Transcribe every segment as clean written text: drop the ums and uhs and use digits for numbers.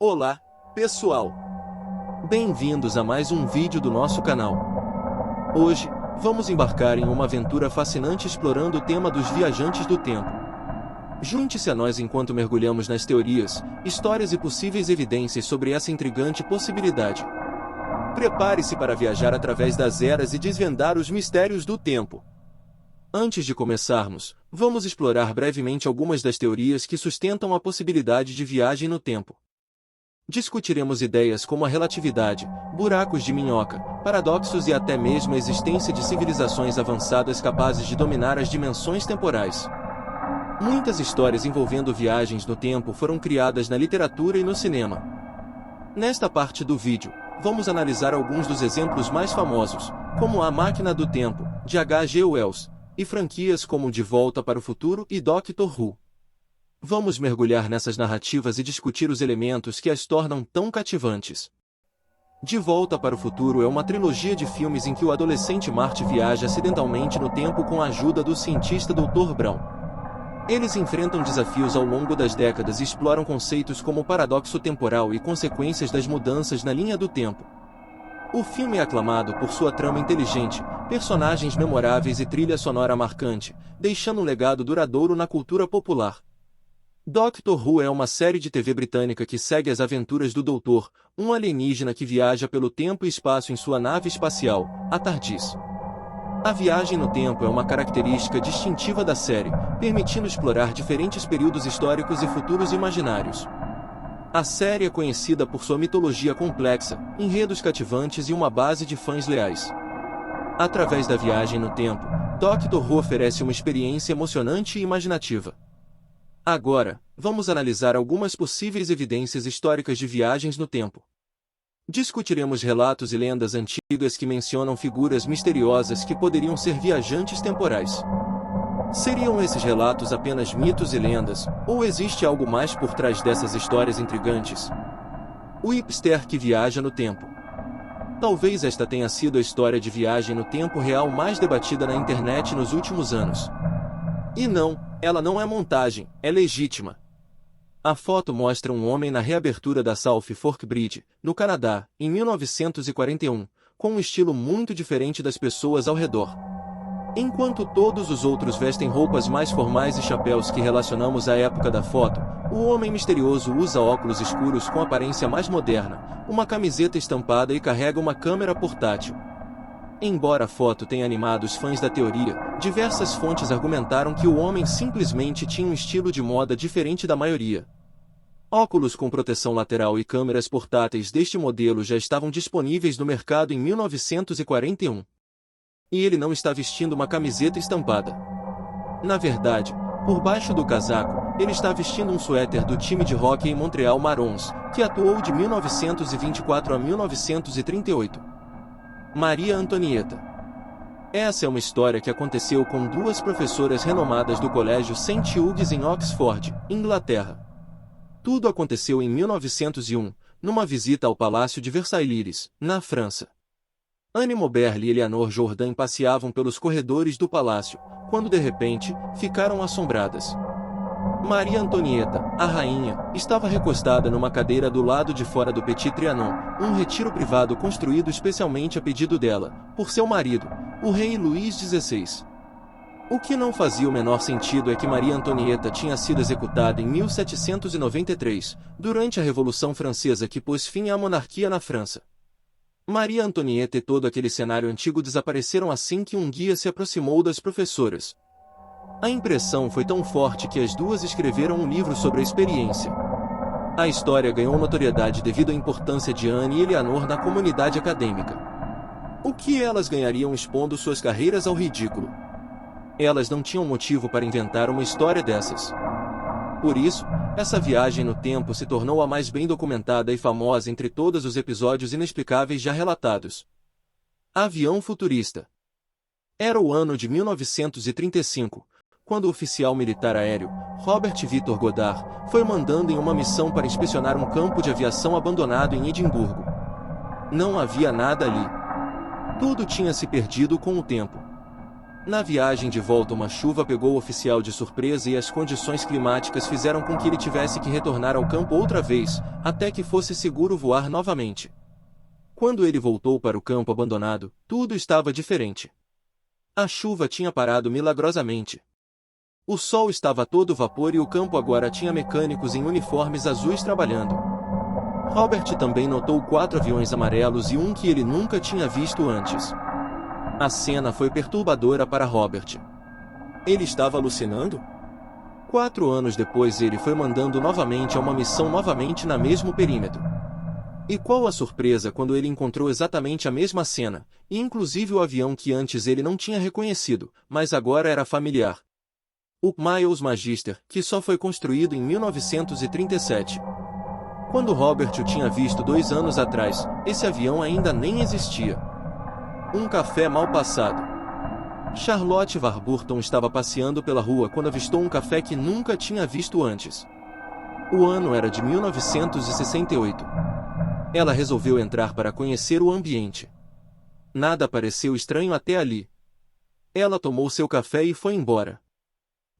Olá, pessoal! Bem-vindos a mais um vídeo do nosso canal. Hoje, vamos embarcar em uma aventura fascinante explorando o tema dos viajantes do tempo. Junte-se a nós enquanto mergulhamos nas teorias, histórias e possíveis evidências sobre essa intrigante possibilidade. Prepare-se para viajar através das eras e desvendar os mistérios do tempo. Antes de começarmos, vamos explorar brevemente algumas das teorias que sustentam a possibilidade de viagem no tempo. Discutiremos ideias como a relatividade, buracos de minhoca, paradoxos e até mesmo a existência de civilizações avançadas capazes de dominar as dimensões temporais. Muitas histórias envolvendo viagens no tempo foram criadas na literatura e no cinema. Nesta parte do vídeo, vamos analisar alguns dos exemplos mais famosos, como A Máquina do Tempo, de H.G. Wells, e franquias como De Volta para o Futuro e Doctor Who. Vamos mergulhar nessas narrativas e discutir os elementos que as tornam tão cativantes. De Volta para o Futuro é uma trilogia de filmes em que o adolescente Marty viaja acidentalmente no tempo com a ajuda do cientista Dr. Brown. Eles enfrentam desafios ao longo das décadas e exploram conceitos como o paradoxo temporal e consequências das mudanças na linha do tempo. O filme é aclamado por sua trama inteligente, personagens memoráveis e trilha sonora marcante, deixando um legado duradouro na cultura popular. Doctor Who é uma série de TV britânica que segue as aventuras do Doutor, um alienígena que viaja pelo tempo e espaço em sua nave espacial, a TARDIS. A viagem no tempo é uma característica distintiva da série, permitindo explorar diferentes períodos históricos e futuros imaginários. A série é conhecida por sua mitologia complexa, enredos cativantes e uma base de fãs leais. Através da viagem no tempo, Doctor Who oferece uma experiência emocionante e imaginativa. Agora, vamos analisar algumas possíveis evidências históricas de viagens no tempo. Discutiremos relatos e lendas antigas que mencionam figuras misteriosas que poderiam ser viajantes temporais. Seriam esses relatos apenas mitos e lendas, ou existe algo mais por trás dessas histórias intrigantes? O hipster que viaja no tempo. Talvez esta tenha sido a história de viagem no tempo real mais debatida na internet nos últimos anos. E não, ela não é montagem, é legítima. A foto mostra um homem na reabertura da South Fork Bridge, no Canadá, em 1941, com um estilo muito diferente das pessoas ao redor. Enquanto todos os outros vestem roupas mais formais e chapéus que relacionamos à época da foto, o homem misterioso usa óculos escuros com aparência mais moderna, uma camiseta estampada e carrega uma câmera portátil. Embora a foto tenha animado os fãs da teoria, diversas fontes argumentaram que o homem simplesmente tinha um estilo de moda diferente da maioria. Óculos com proteção lateral e câmeras portáteis deste modelo já estavam disponíveis no mercado em 1941. E ele não está vestindo uma camiseta estampada. Na verdade, por baixo do casaco, ele está vestindo um suéter do time de hóquei Montreal Marons, que atuou de 1924 a 1938. Maria Antonieta. Essa é uma história que aconteceu com duas professoras renomadas do Colégio St. Hugh's em Oxford, Inglaterra. Tudo aconteceu em 1901, numa visita ao Palácio de Versailles, na França. Anne Maubert e Eleanor Jourdan passeavam pelos corredores do palácio, quando de repente, ficaram assombradas. Maria Antonieta, a rainha, estava recostada numa cadeira do lado de fora do Petit Trianon, um retiro privado construído especialmente a pedido dela, por seu marido, o rei Luís XVI. O que não fazia o menor sentido é que Maria Antonieta tinha sido executada em 1793, durante a Revolução Francesa que pôs fim à monarquia na França. Maria Antonieta e todo aquele cenário antigo desapareceram assim que um guia se aproximou das professoras. A impressão foi tão forte que as duas escreveram um livro sobre a experiência. A história ganhou notoriedade devido à importância de Anne e Eleanor na comunidade acadêmica. O que elas ganhariam expondo suas carreiras ao ridículo? Elas não tinham motivo para inventar uma história dessas. Por isso, essa viagem no tempo se tornou a mais bem documentada e famosa entre todos os episódios inexplicáveis já relatados. Avião futurista. Era o ano de 1935, quando o oficial militar aéreo, Robert Victor Goddard, foi mandando em uma missão para inspecionar um campo de aviação abandonado em Edimburgo. Não havia nada ali. Tudo tinha se perdido com o tempo. Na viagem de volta, uma chuva pegou o oficial de surpresa e as condições climáticas fizeram com que ele tivesse que retornar ao campo outra vez, até que fosse seguro voar novamente. Quando ele voltou para o campo abandonado, tudo estava diferente. A chuva tinha parado milagrosamente. O sol estava a todo vapor e o campo agora tinha mecânicos em uniformes azuis trabalhando. Robert também notou 4 aviões amarelos e um que ele nunca tinha visto antes. A cena foi perturbadora para Robert. Ele estava alucinando? 4 anos depois ele foi mandando novamente a uma missão novamente na mesmo perímetro. E qual a surpresa quando ele encontrou exatamente a mesma cena, e inclusive o avião que antes ele não tinha reconhecido, mas agora era familiar. O Miles Magister, que só foi construído em 1937. Quando Robert o tinha visto 2 anos atrás, esse avião ainda nem existia. Um café mal passado. Charlotte Warburton estava passeando pela rua quando avistou um café que nunca tinha visto antes. O ano era de 1968. Ela resolveu entrar para conhecer o ambiente. Nada pareceu estranho até ali. Ela tomou seu café e foi embora.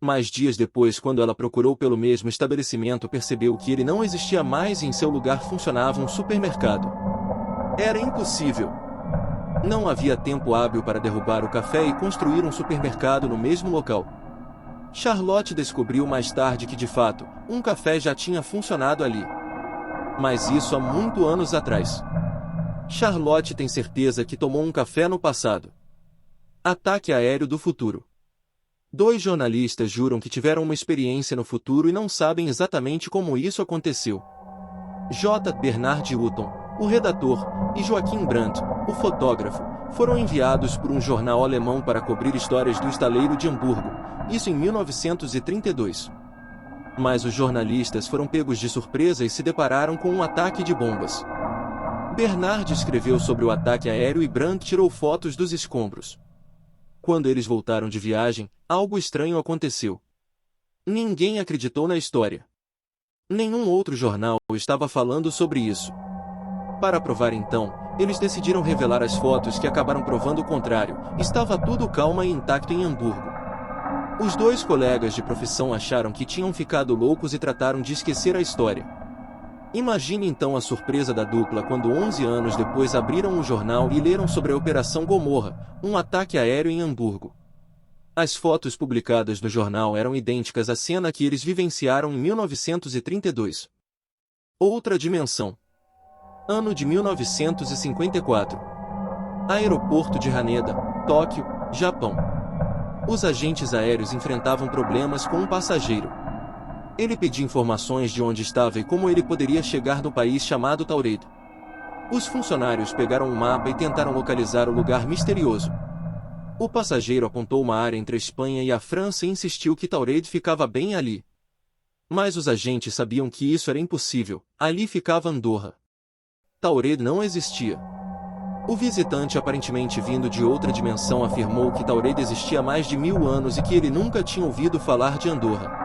Mas dias depois, quando ela procurou pelo mesmo estabelecimento, percebeu que ele não existia mais e em seu lugar funcionava um supermercado. Era impossível. Não havia tempo hábil para derrubar o café e construir um supermercado no mesmo local. Charlotte descobriu mais tarde que, de fato, um café já tinha funcionado ali. Mas isso há muitos anos atrás. Charlotte tem certeza que tomou um café no passado. Ataque aéreo do futuro. 2 jornalistas juram que tiveram uma experiência no futuro e não sabem exatamente como isso aconteceu. J. Bernard Hutton, o redator, e Joaquim Brandt, o fotógrafo, foram enviados por um jornal alemão para cobrir histórias do estaleiro de Hamburgo, isso em 1932. Mas os jornalistas foram pegos de surpresa e se depararam com um ataque de bombas. Bernard escreveu sobre o ataque aéreo e Brandt tirou fotos dos escombros. Quando eles voltaram de viagem, algo estranho aconteceu. Ninguém acreditou na história. Nenhum outro jornal estava falando sobre isso. Para provar então, eles decidiram revelar as fotos que acabaram provando o contrário. Estava tudo calma e intacto em Hamburgo. Os 2 colegas de profissão acharam que tinham ficado loucos e trataram de esquecer a história. Imagine então a surpresa da dupla quando 11 anos depois abriram o jornal e leram sobre a Operação Gomorra, um ataque aéreo em Hamburgo. As fotos publicadas no jornal eram idênticas à cena que eles vivenciaram em 1932. Outra dimensão. Ano de 1954. Aeroporto de Haneda, Tóquio, Japão. Os agentes aéreos enfrentavam problemas com um passageiro. Ele pedia informações de onde estava e como ele poderia chegar no país chamado Tauredo. Os funcionários pegaram um mapa e tentaram localizar o lugar misterioso. O passageiro apontou uma área entre a Espanha e a França e insistiu que Tauredo ficava bem ali. Mas os agentes sabiam que isso era impossível, ali ficava Andorra. Tauredo não existia. O visitante, aparentemente vindo de outra dimensão, afirmou que Tauredo existia há mais de 1000 anos e que ele nunca tinha ouvido falar de Andorra.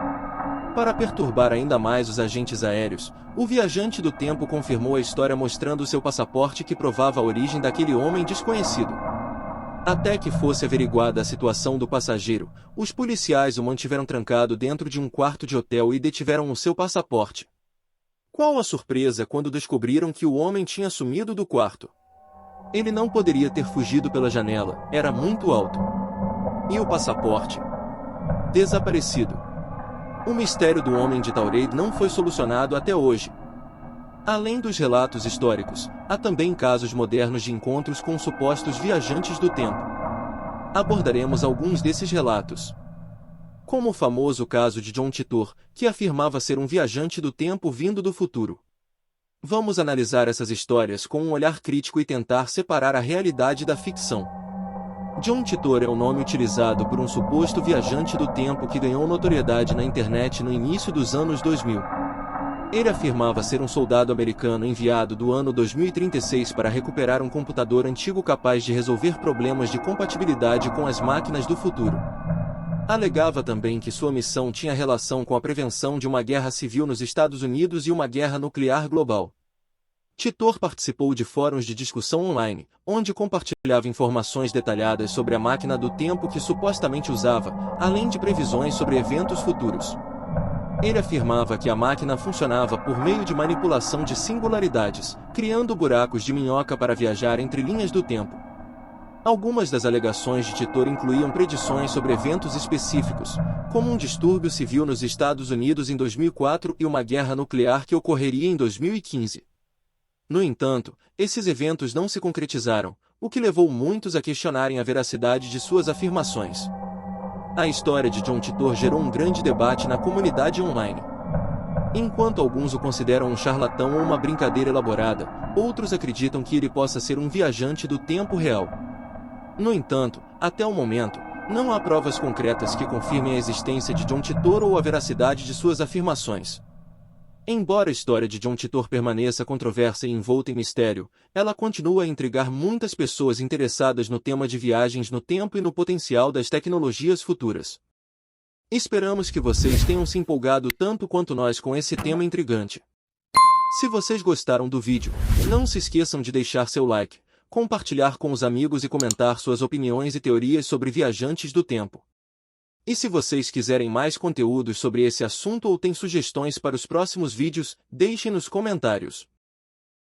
Para perturbar ainda mais os agentes aéreos, o viajante do tempo confirmou a história mostrando seu passaporte que provava a origem daquele homem desconhecido. Até que fosse averiguada a situação do passageiro, os policiais o mantiveram trancado dentro de um quarto de hotel e detiveram o seu passaporte. Qual a surpresa quando descobriram que o homem tinha sumido do quarto? Ele não poderia ter fugido pela janela, era muito alto. E o passaporte? Desaparecido. O mistério do homem de Tauredo não foi solucionado até hoje. Além dos relatos históricos, há também casos modernos de encontros com supostos viajantes do tempo. Abordaremos alguns desses relatos. Como o famoso caso de John Titor, que afirmava ser um viajante do tempo vindo do futuro. Vamos analisar essas histórias com um olhar crítico e tentar separar a realidade da ficção. John Titor é o nome utilizado por um suposto viajante do tempo que ganhou notoriedade na internet no início dos anos 2000. Ele afirmava ser um soldado americano enviado do ano 2036 para recuperar um computador antigo capaz de resolver problemas de compatibilidade com as máquinas do futuro. Alegava também que sua missão tinha relação com a prevenção de uma guerra civil nos Estados Unidos e uma guerra nuclear global. Titor participou de fóruns de discussão online, onde compartilhava informações detalhadas sobre a máquina do tempo que supostamente usava, além de previsões sobre eventos futuros. Ele afirmava que a máquina funcionava por meio de manipulação de singularidades, criando buracos de minhoca para viajar entre linhas do tempo. Algumas das alegações de Titor incluíam predições sobre eventos específicos, como um distúrbio civil nos Estados Unidos em 2004 e uma guerra nuclear que ocorreria em 2015. No entanto, esses eventos não se concretizaram, o que levou muitos a questionarem a veracidade de suas afirmações. A história de John Titor gerou um grande debate na comunidade online. Enquanto alguns o consideram um charlatão ou uma brincadeira elaborada, outros acreditam que ele possa ser um viajante do tempo real. No entanto, até o momento, não há provas concretas que confirmem a existência de John Titor ou a veracidade de suas afirmações. Embora a história de John Titor permaneça controversa e envolta em mistério, ela continua a intrigar muitas pessoas interessadas no tema de viagens no tempo e no potencial das tecnologias futuras. Esperamos que vocês tenham se empolgado tanto quanto nós com esse tema intrigante. Se vocês gostaram do vídeo, não se esqueçam de deixar seu like, compartilhar com os amigos e comentar suas opiniões e teorias sobre viajantes do tempo. E se vocês quiserem mais conteúdos sobre esse assunto ou têm sugestões para os próximos vídeos, deixem nos comentários.